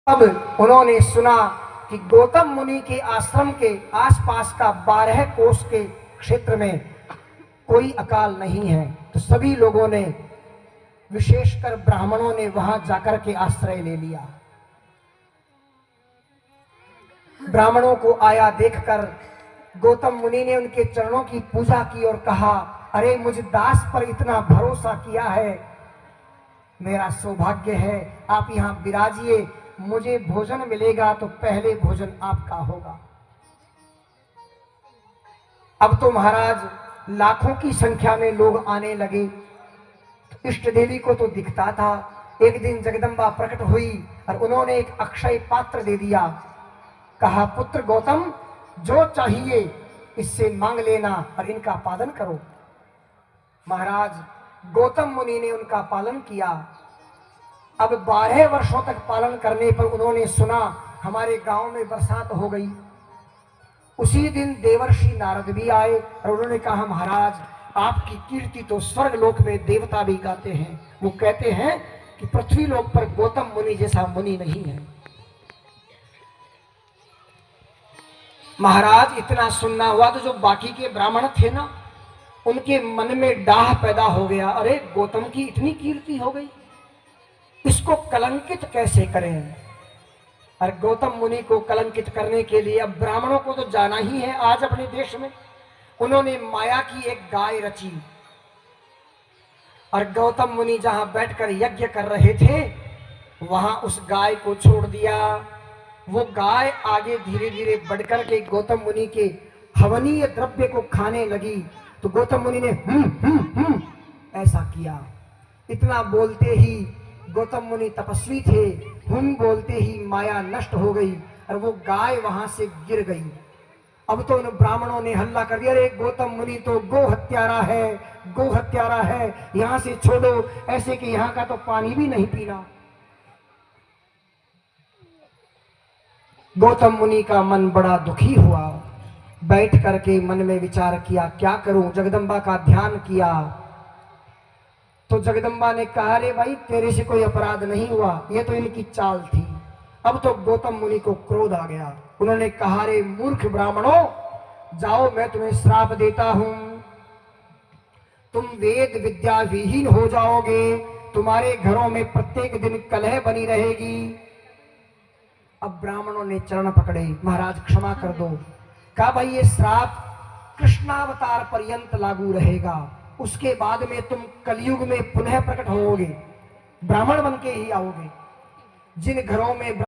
अब उन्होंने सुना कि गौतम मुनि के आश्रम के आसपास का 12 कोस के क्षेत्र में कोई अकाल नहीं है, तो सभी लोगों ने, विशेषकर ब्राह्मणों ने वहां जाकर के आश्रय ले लिया। ब्राह्मणों को आया देखकर गौतम मुनि ने उनके चरणों की पूजा की और कहा, अरे मुझ दास पर इतना भरोसा किया है, मेरा सौभाग्य है, आप यहाँ विराजिए, मुझे भोजन मिलेगा तो पहले भोजन आपका होगा। अब तो महाराज लाखों की संख्या में लोग आने लगे। इष्ट देवी को तो दिखता था। एक दिन जगदम्बा प्रकट हुई और उन्होंने एक अक्षय पात्र दे दिया। कहा, पुत्र गौतम, जो चाहिए इससे मांग लेना और इनका पालन करो। महाराज गौतम मुनि ने उनका पालन किया। अब 12 वर्षों तक पालन करने पर उन्होंने सुना हमारे गांव में बरसात हो गई। उसी दिन देवर्षि नारद भी आए और उन्होंने कहा, महाराज आपकी कीर्ति तो स्वर्ग लोक में देवता भी गाते हैं। वो कहते हैं कि पृथ्वी लोक पर गौतम मुनि जैसा मुनि नहीं है। महाराज इतना सुनना हुआ तो जो बाकी के ब्राह्मण थे ना, उनके मन में डाह पैदा हो गया, अरे गौतम की इतनी कीर्ति हो गई, इसको कलंकित कैसे करें। और गौतम मुनि को कलंकित करने के लिए अब ब्राह्मणों को तो जाना ही है आज अपने देश में। उन्होंने माया की एक गाय रची और गौतम मुनि जहां बैठकर यज्ञ कर रहे थे वहां उस गाय को छोड़ दिया। वो गाय आगे धीरे धीरे बढ़कर के गौतम मुनि के हवनीय द्रव्य को खाने लगी। तो गौतम मुनि ने ऐसा किया। इतना बोलते ही, गौतम मुनि तपस्वी थे, बोलते ही माया नष्ट हो गई और वो गाय वहां से गिर गई। अब तो उन ब्राह्मणों ने हल्ला कर दिया, अरे गौतम मुनि तो गो हत्यारा है, गो हत्यारा है, यहां से छोड़ो, ऐसे कि यहां का तो पानी भी नहीं पीना। गौतम मुनि का मन बड़ा दुखी हुआ। बैठ करके मन में विचार किया, क्या करूं। जगदम्बा का ध्यान किया तो जगदम्बा ने कहा, रे भाई तेरे से कोई अपराध नहीं हुआ, ये तो इनकी चाल थी। अब तो गौतम मुनि को क्रोध आ गया। उन्होंने कहा, रे मूर्ख ब्राह्मणों, जाओ मैं तुम्हें श्राप देता हूं, तुम वेद विद्या विहीन हो जाओगे, तुम्हारे घरों में प्रत्येक दिन कलह बनी रहेगी। अब ब्राह्मणों ने चरण पकड़े, महाराज क्षमा कर दो। कहा, भाई ये श्राप कृष्णावतार पर्यंत लागू रहेगा, उसके बाद में तुम कलयुग में पुनः प्रकट होोगे, ब्राह्मण बन के ही आओगे। जिन घरों में